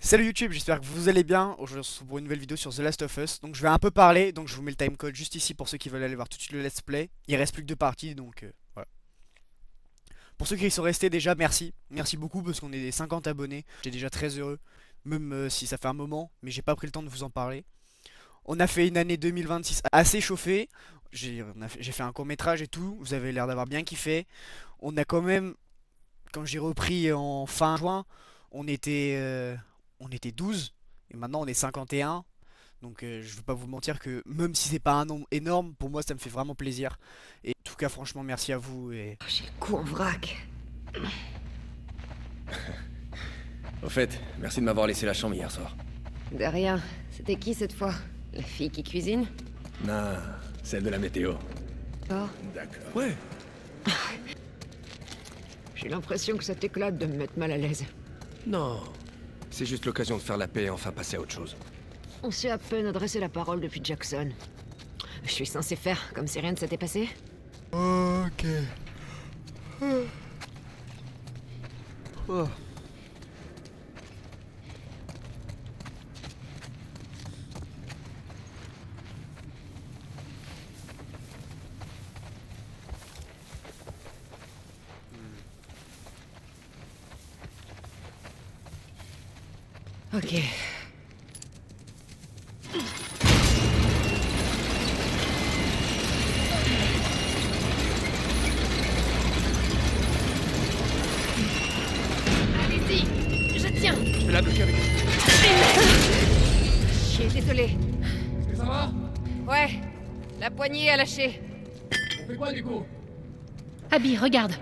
Salut YouTube, j'espère que vous allez bien. Aujourd'hui on se retrouve pour une nouvelle vidéo sur The Last of Us. Donc je vais un peu parler, donc je vous mets le timecode juste ici pour ceux qui veulent aller voir tout de suite le let's play. Il reste plus que deux parties, donc voilà. Pour ceux qui sont restés déjà, merci. Merci beaucoup parce qu'on est des 50 abonnés. J'ai déjà très heureux, même si ça fait un moment, mais j'ai pas pris le temps de vous en parler. On a fait une année 2026 assez chauffée. J'ai fait un court métrage et tout, vous avez l'air d'avoir bien kiffé. On a quand même, quand j'ai repris en fin juin, on était, euh, on était 12 et maintenant on est 51. Donc je vais pas vous mentir que même si c'est pas un nombre énorme, pour moi ça me fait vraiment plaisir. Et en tout cas franchement merci à vous et... J'ai le cou en vrac. Au fait, merci de m'avoir laissé la chambre hier soir. De rien. C'était qui cette fois? La fille qui cuisine? Non, celle de la météo. Oh, D'accord. Ouais. j'ai l'impression que ça t'éclate de me mettre mal à l'aise. Non. C'est juste l'occasion de faire la paix et enfin passer à autre chose. On s'est à peine adressé la parole depuis Jackson. Je suis censé faire comme si rien ne s'était passé? Ok. Oh. Ok. Allez-y, je tiens. Je vais la bloquer avec... Chier, désolé. Est-ce que ça va? Ouais, la poignée a lâché. On fait quoi du coup? Abby, regarde.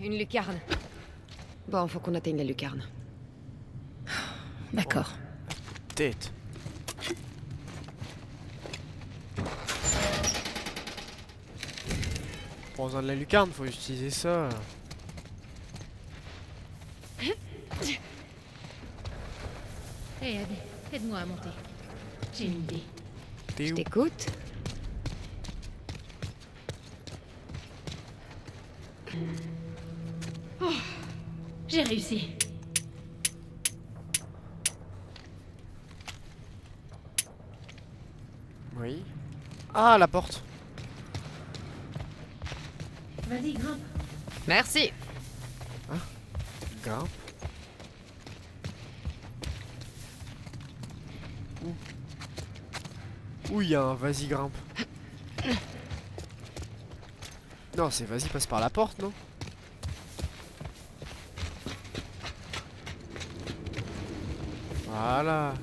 Une lucarne. Bon, faut qu'on atteigne la lucarne. D'accord. Tête. Pour besoin de la lucarne, faut utiliser ça. Hé Abby, aide-moi à monter. J'ai une idée. T'es où? T'écoutes? J'ai réussi. Oui. Ah la porte. Vas-y, grimpe. Merci. Grimpe. Où il y a un vas-y grimpe. Non, c'est vas-y passe par la porte, non? Voilà.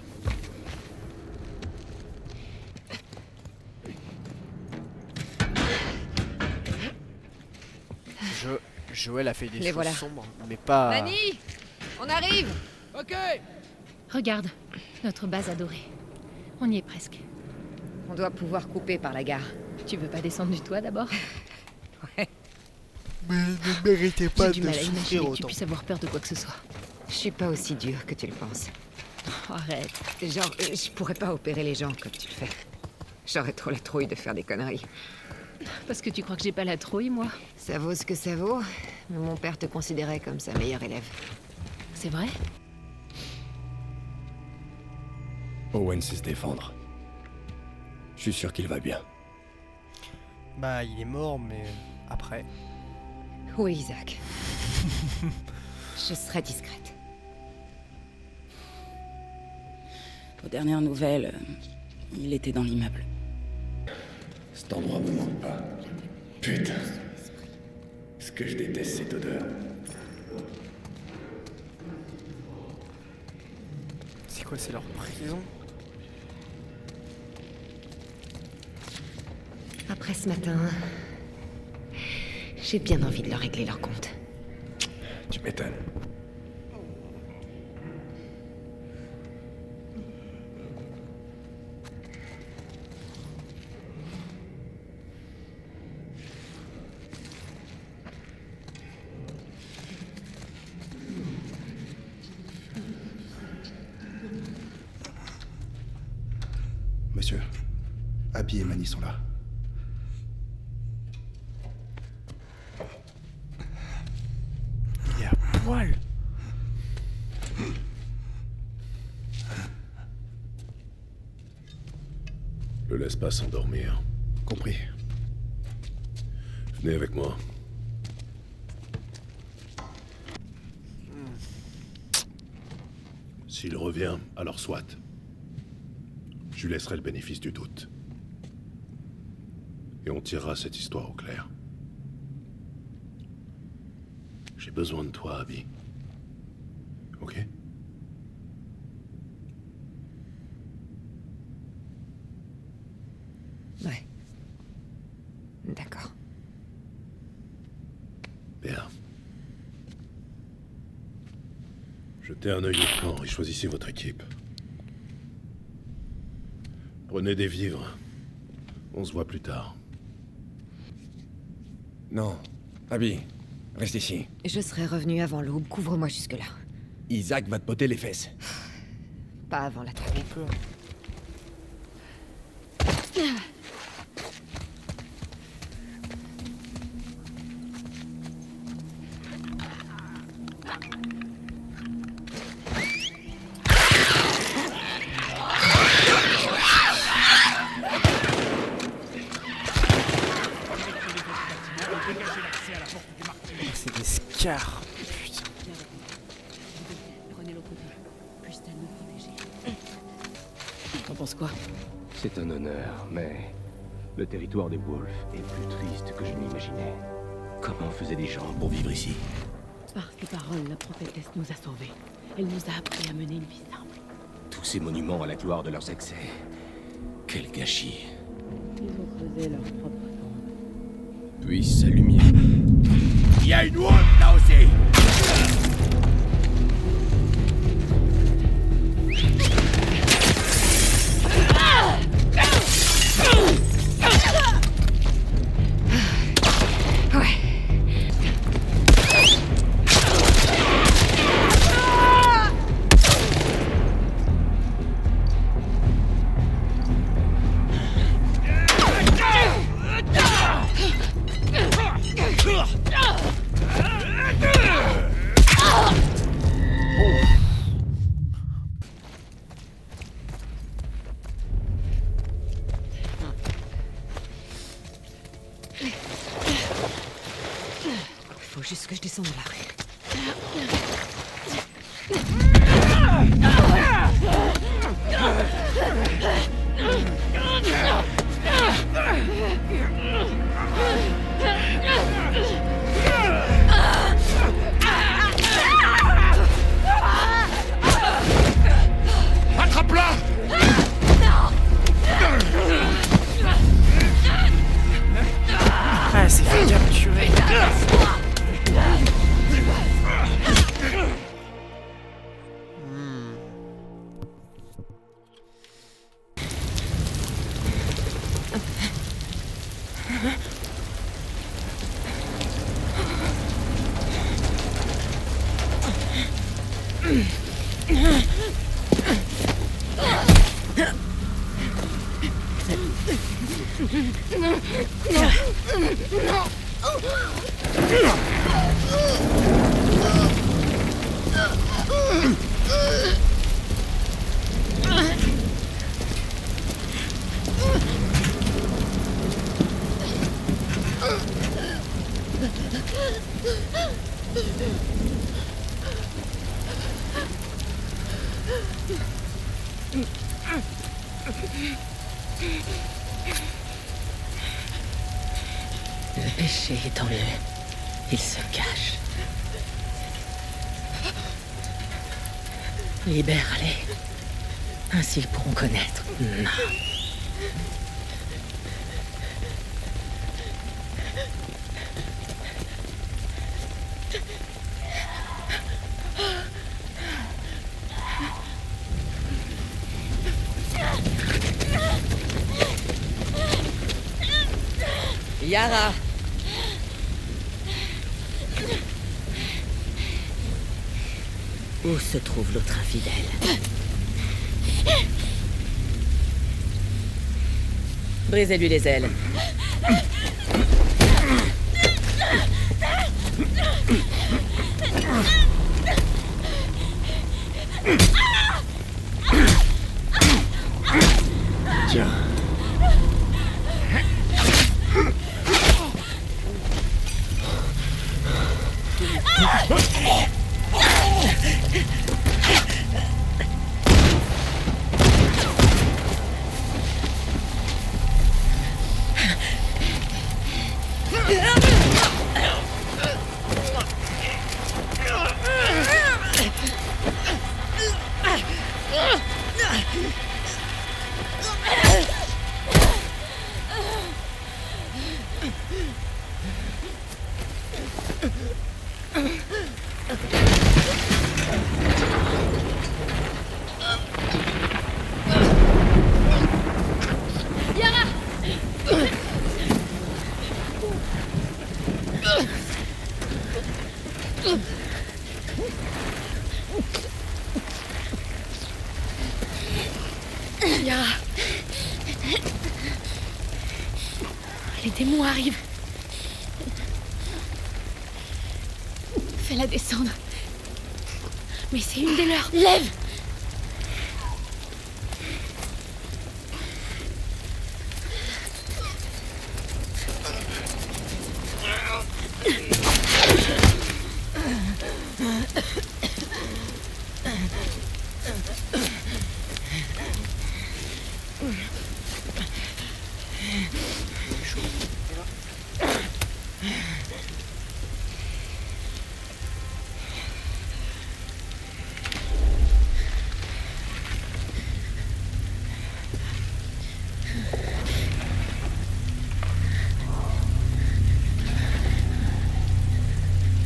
Joël a fait des Les choses voilà. sombres, mais pas... Manny, on arrive. Ok. Regarde, notre base adorée. On y est presque. On doit pouvoir couper par la gare. Tu veux pas descendre du toit d'abord? Ouais. Mais ne méritez pas J'ai du de mal à imaginer souffrir que tu autant. puisses avoir peur de quoi que ce soit. Je suis pas aussi dur que tu le penses. Oh, arrête. Genre, je pourrais pas opérer les gens comme tu le fais. J'aurais trop la trouille de faire des conneries. Parce que tu crois que j'ai pas la trouille, moi? Ça vaut ce que ça vaut, mais mon père te considérait comme sa meilleure élève. C'est vrai? Owen sait se défendre. Je suis sûr qu'il va bien. Bah, il est mort, mais après... Oui, Isaac. Je serai discrète. Aux dernières nouvelles, il était dans l'immeuble. Cet endroit me manque pas. Putain. Ce que je déteste cette odeur. C'est quoi, c'est leur prison? Après ce matin, j'ai bien envie de leur régler leur compte. Tu m'étonnes. Monsieur, Abby et Manny sont là. Il est à poil. Le laisse pas s'endormir. Compris. Venez avec moi. S'il revient, alors soit. Je lui laisserai le bénéfice du doute. Et on tirera cette histoire au clair. J'ai besoin de toi, Abby. Ok? Ouais. D'accord. Bien. Jetez un œil au camp et choisissez votre équipe. Prenez des vivres. On se voit plus tard. Non. Abby, reste ici. Je serai revenu avant l'aube. Couvre-moi jusque-là. Isaac va te botter les fesses. Pas avant la traque. C'est des scars. Putain. Prenez l'autre côté. Puisse-t-elle nous protéger? T'en penses quoi? C'est un honneur, mais le territoire des Wolves est plus triste que je n'imaginais. Comment faisaient les gens pour vivre ici? Par ses paroles, la prophétesse nous a sauvés. Elle nous a appris à mener une vie simple. Tous ces monuments à la gloire de leurs excès. Quel gâchis. Ils ont creusé leur propre tombe. Puisse sa lumière. Il y a une wolf là aussi! Faut juste que je descende de la rue. Attrape-la! Ah, c'est fait capturer. Le péché est en eux. Il se cache. Libère-les. Ainsi ils pourront connaître. Non. Yara. Où se trouve l'autre infidèle? Brisez-lui les ailes. Tiens. Yara. Les démons arrivent. Fais-la descendre. Mais c'est une des leurs. Lève!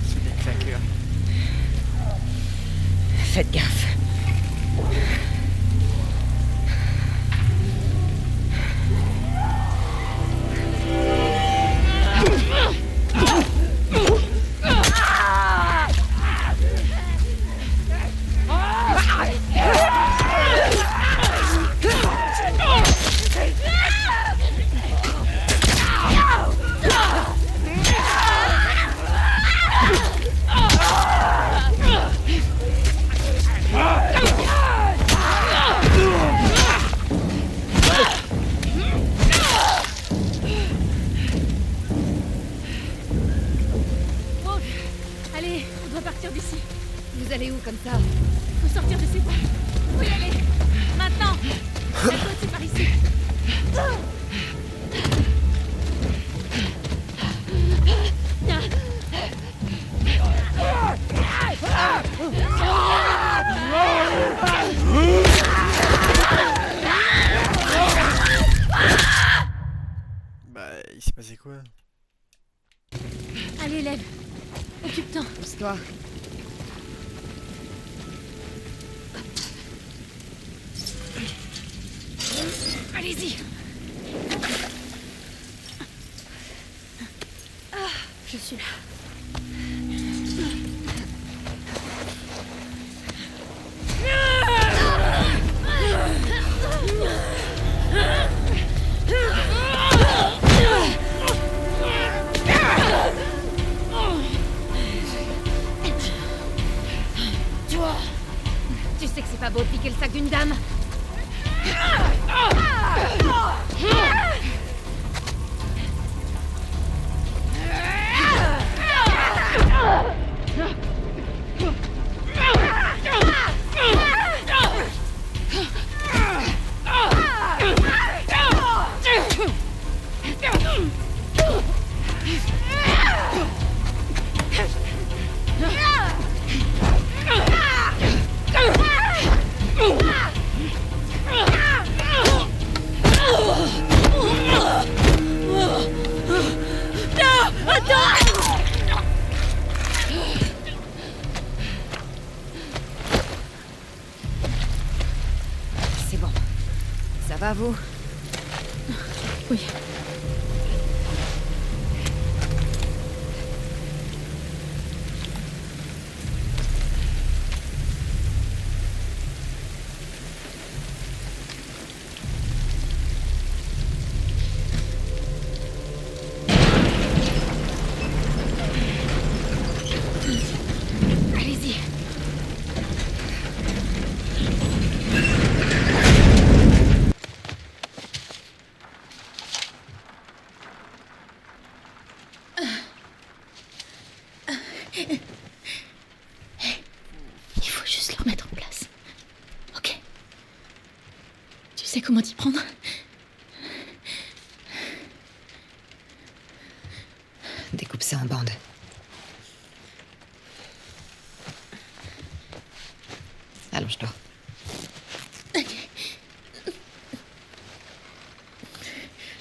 C'est des claqueurs. Faites gaffe. Wolf, allez, on doit partir d'ici. Vous allez où comme ça? Faut sortir de ces bois. Faut y aller. Maintenant. La côte, c'est par ici. Bah, il s'est passé quoi? Allez, lève. Occupe-toi. Pousse-toi. Allez-y. Je suis là. Tu sais que c'est pas beau de piquer le sac d'une dame. C'est bon. Ça va, vous? Oui. Allez-y. Il faut juste le remettre en place. Ok. Tu sais comment t'y prendre? Découpe ça en bandes. Allonge-toi.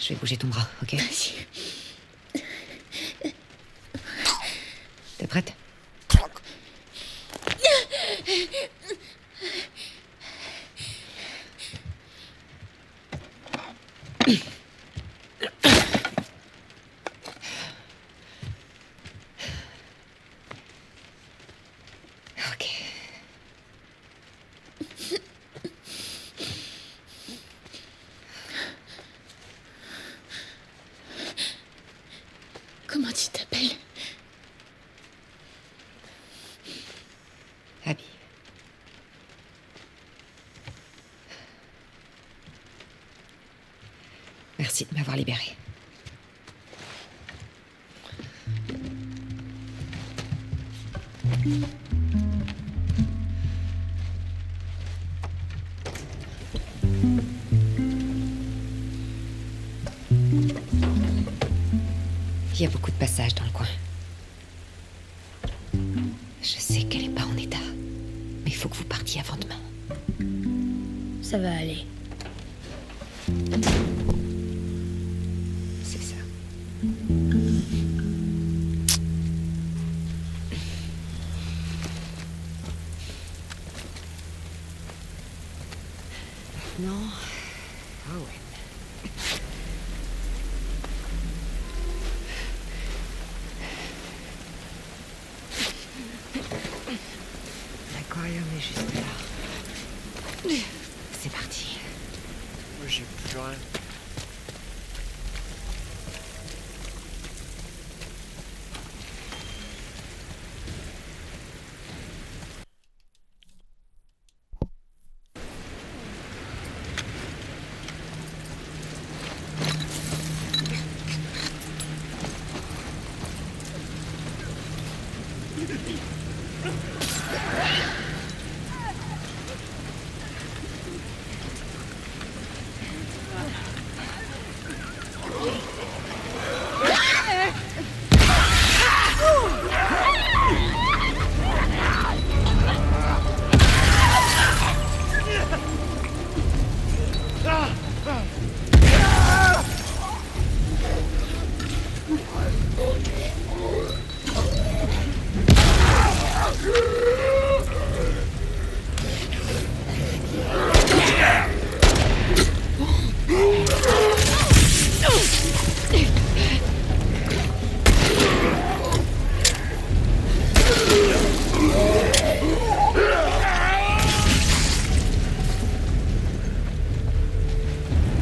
Je vais bouger ton bras, ok? Vas-y. T'es prête? Ok. Comment tu t'appelles? Abby. Merci de m'avoir libérée. Il y a beaucoup de passages dans le coin. Je sais qu'elle est pas en état, mais il faut que vous partiez avant demain. Ça va aller. C'est ça. Non. Ah ouais. L'aquarium est juste là. C'est parti. Moi j'ai plus rien.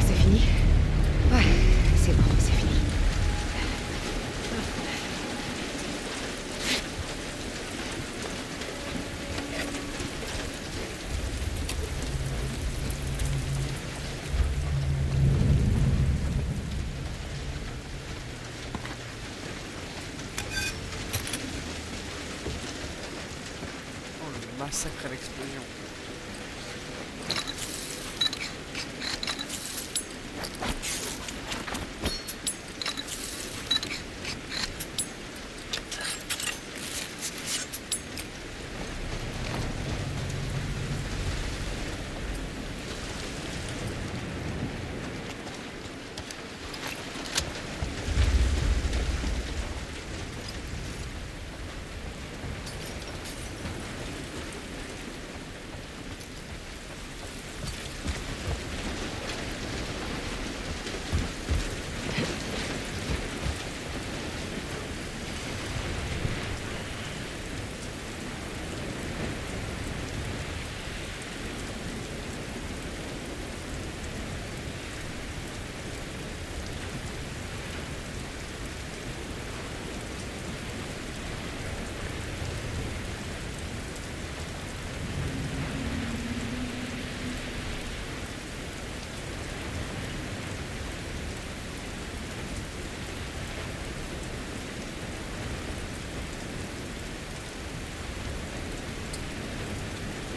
C'est fini? Ouais, c'est bon, c'est fini. Oh, le massacre à l'explosion.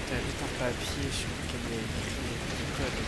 T'as vite un papier sur lequel il y a écrit le code.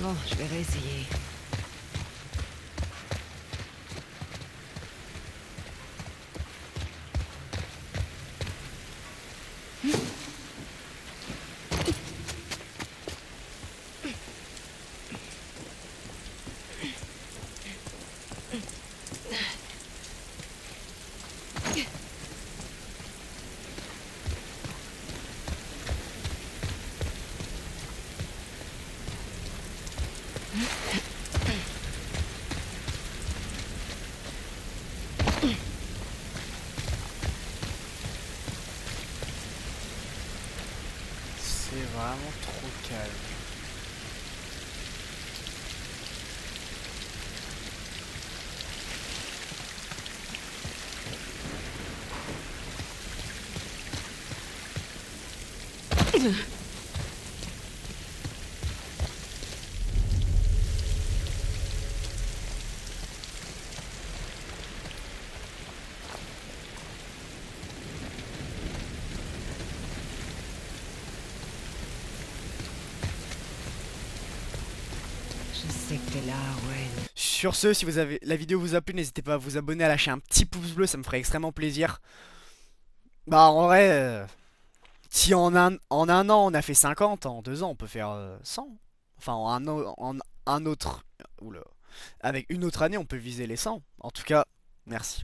Bon, je vais réessayer. C'est vraiment trop calme. Je sais que t'es là, Owen. Sur ce, si la vidéo vous a plu, n'hésitez pas à vous abonner, à lâcher un petit pouce bleu, ça me ferait extrêmement plaisir. Bah en vrai, si en un an on a fait 50, en 2 ans on peut faire 100. Enfin en un autre... Oula. Avec une autre année on peut viser les 100. En tout cas, merci.